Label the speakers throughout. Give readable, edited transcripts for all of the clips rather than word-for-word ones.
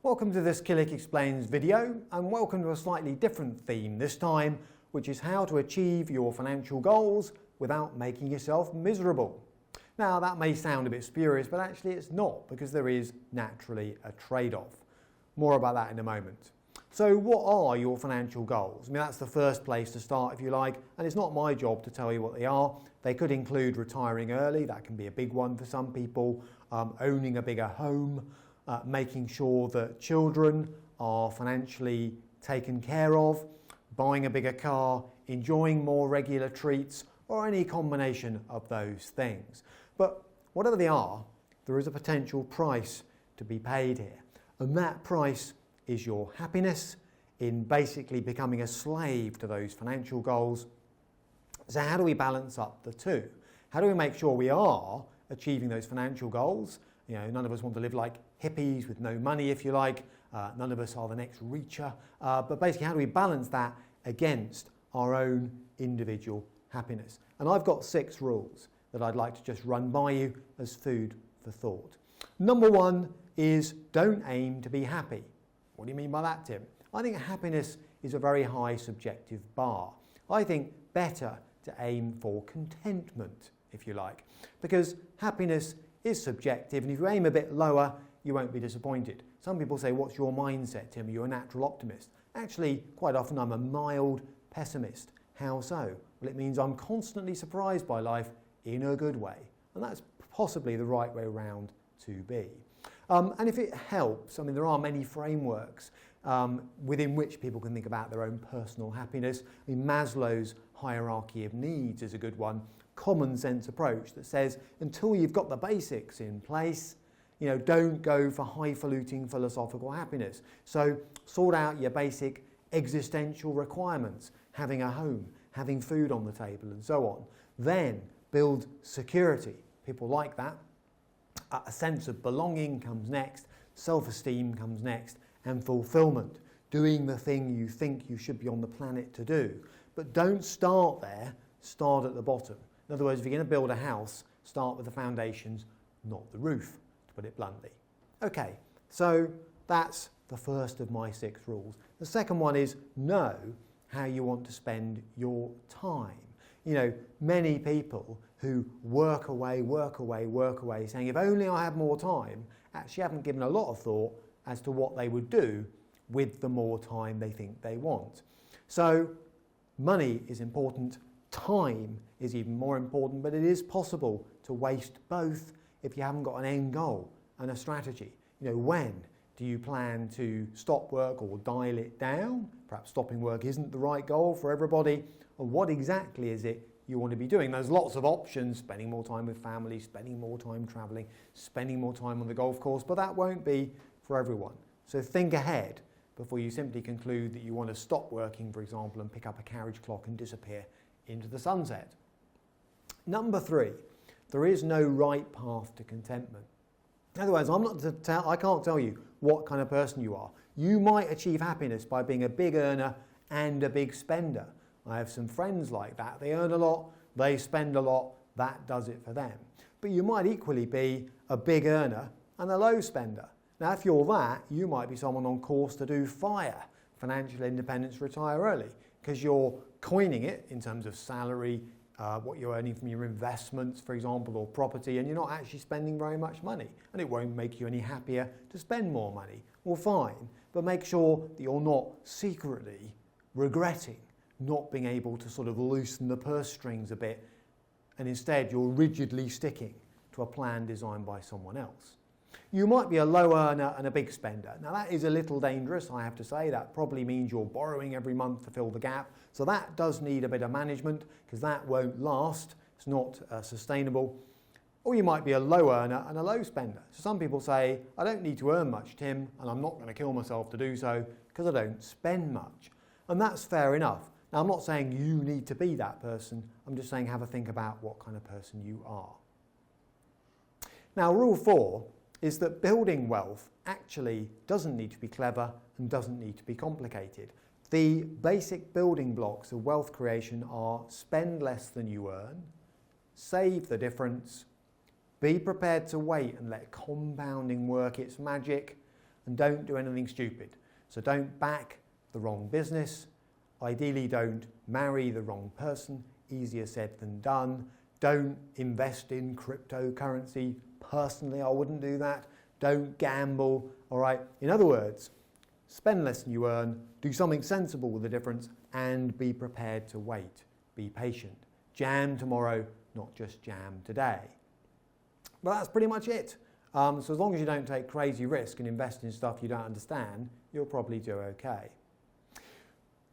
Speaker 1: Welcome to this Killick Explains video, and welcome to a slightly different theme this time, which is how to achieve your financial goals without making yourself miserable. Now that may sound a bit spurious, but actually it's not, because there is naturally a trade-off. More about that in a moment. So what are your financial goals? I mean, that's the first place to start, if you like, and it's not my job to tell you what they are. They could include retiring early, that can be a big one for some people, owning a bigger home, making sure that children are financially taken care of, buying a bigger car, enjoying more regular treats, or any combination of those things. But whatever they are, there is a potential price to be paid here, and that price is your happiness in basically becoming a slave to those financial goals. So how do we balance up the two? How do we make sure we are achieving those financial goals? You know, none of us want to live like hippies with no money, if you like. None of us are the next Reacher. But basically, how do we balance that against our own individual happiness? And I've got 6 rules that I'd like to just run by you as food for thought. Number 1 is don't aim to be happy. What do you mean by that, Tim? I think happiness is a very high subjective bar. I think better to aim for contentment, if you like, because happiness is subjective, and if you aim a bit lower, you won't be disappointed. Some people say, what's your mindset, Tim? Are you a natural optimist? Actually, quite often I'm a mild pessimist. How so? Well, it means I'm constantly surprised by life in a good way, and that's possibly the right way round to be. And if it helps, I mean, there are many frameworks within which people can think about their own personal happiness. I mean, Maslow's hierarchy of needs is a good one, common sense approach that says until you've got the basics in place, you know, don't go for highfalutin philosophical happiness. So sort out your basic existential requirements, having a home, having food on the table and so on. Then build security. People like that. A sense of belonging comes next, self-esteem comes next, and fulfillment, doing the thing you think you should be on the planet to do. But don't start there, start at the bottom. In other words, if you're going to build a house, start with the foundations, not the roof, to put it bluntly. Okay, so that's the first of my 6 rules. The second one is know how you want to spend your time. You know, many people who work away, saying, if only I had more time, actually haven't given a lot of thought as to what they would do with the more time they think they want. So money is important, time is even more important, but it is possible to waste both if you haven't got an end goal and a strategy. You know, when do you plan to stop work or dial it down? Perhaps stopping work isn't the right goal for everybody. Or what exactly is it you want to be doing? There's lots of options, spending more time with family, spending more time travelling, spending more time on the golf course, but that won't be for everyone. So think ahead before you simply conclude that you want to stop working, for example, and pick up a carriage clock and disappear into the sunset. Number 3, there is no right path to contentment. Otherwise, I can't tell you what kind of person you are. You might achieve happiness by being a big earner and a big spender. I have some friends like that. They earn a lot, they spend a lot, that does it for them. But you might equally be a big earner and a low spender. Now, if you're that, you might be someone on course to do FIRE, financial independence, retire early, because you're coining it in terms of salary, what you're earning from your investments, for example, or property, and you're not actually spending very much money, and it won't make you any happier to spend more money. Well, fine, but make sure that you're not secretly regretting not being able to sort of loosen the purse strings a bit, and instead you're rigidly sticking to a plan designed by someone else. You might be a low earner and a big spender. Now that is a little dangerous, I have to say. That probably means you're borrowing every month to fill the gap. So that does need a bit of management, because that won't last. It's not sustainable. Or you might be a low earner and a low spender. So some people say, I don't need to earn much, Tim, and I'm not going to kill myself to do so because I don't spend much. And that's fair enough. Now, I'm not saying you need to be that person. I'm just saying have a think about what kind of person you are. Now, rule 4 is that building wealth actually doesn't need to be clever and doesn't need to be complicated. The basic building blocks of wealth creation are spend less than you earn, save the difference, be prepared to wait and let compounding work its magic, and don't do anything stupid. So don't back the wrong business. Ideally, don't marry the wrong person. Easier said than done. Don't invest in cryptocurrency. Personally, I wouldn't do that. Don't gamble, all right? In other words, spend less than you earn, do something sensible with the difference, and be prepared to wait. Be patient. Jam tomorrow, not just jam today. But that's pretty much it. So as long as you don't take crazy risk and invest in stuff you don't understand, you'll probably do okay.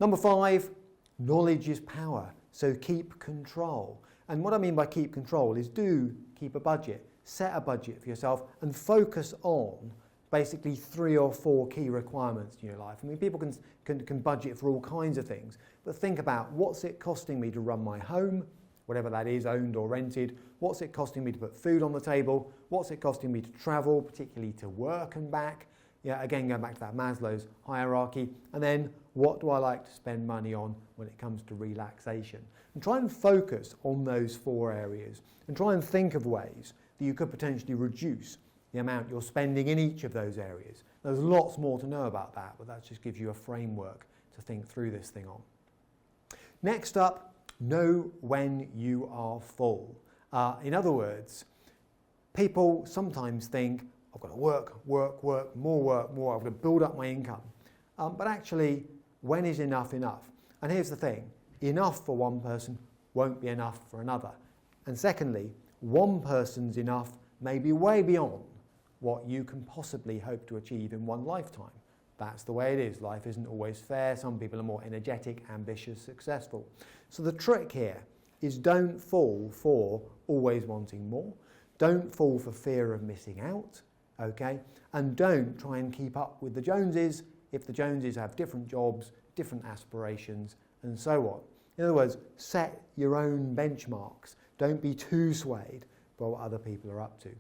Speaker 1: Number 5, knowledge is power. So keep control. And what I mean by keep control is do keep a budget. Set a budget for yourself and focus on basically 3 or 4 key requirements in your life. I mean, people can budget for all kinds of things, but think about what's it costing me to run my home, whatever that is, owned or rented. What's it costing me to put food on the table? What's it costing me to travel, particularly to work and back? Yeah, again, going back to that Maslow's hierarchy. And then what do I like to spend money on when it comes to relaxation? And try and focus on those 4 areas and try and think of ways that you could potentially reduce the amount you're spending in each of those areas. There's lots more to know about that, but that just gives you a framework to think through this thing on. Next up, know when you are full. In other words, people sometimes think, I've got to work, more, I've got to build up my income. But actually, when is enough enough? And here's the thing, enough for one person won't be enough for another. And secondly, one person's enough may be way beyond what you can possibly hope to achieve in one lifetime. That's the way it is. Life isn't always fair. Some people are more energetic, ambitious, successful. So the trick here is don't fall for always wanting more. Don't fall for fear of missing out, okay? And don't try and keep up with the Joneses if the Joneses have different jobs, different aspirations, and so on. In other words, set your own benchmarks. Don't be too swayed by what other people are up to.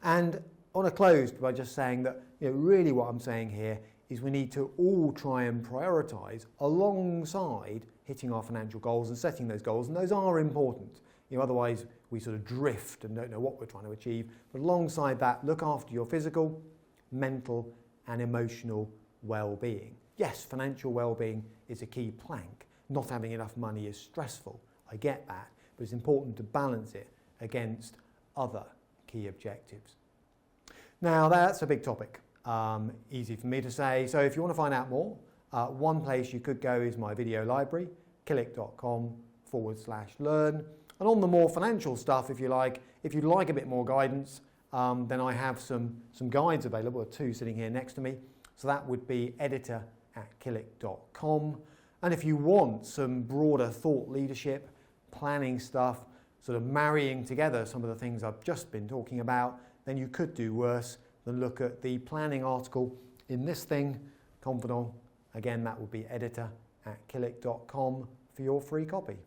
Speaker 1: And I want to close by just saying that really what I'm saying here is we need to all try and prioritise alongside hitting our financial goals and setting those goals, and those are important. Otherwise we sort of drift and don't know what we're trying to achieve. But alongside that, look after your physical, mental and emotional well-being. Yes, financial well-being is a key plank. Not having enough money is stressful. I get that, but it's important to balance it against other key objectives. Now that's a big topic, easy for me to say. So if you want to find out more, one place you could go is my video library, killick.com/learn. And on the more financial stuff, if you'd like a bit more guidance, then I have some guides available, 2 sitting here next to me. So that would be editor@killick.com. And if you want some broader thought leadership, planning stuff, sort of marrying together some of the things I've just been talking about, then you could do worse than look at the planning article in this thing, Confidant. Again, that would be editor@killick.com for your free copy.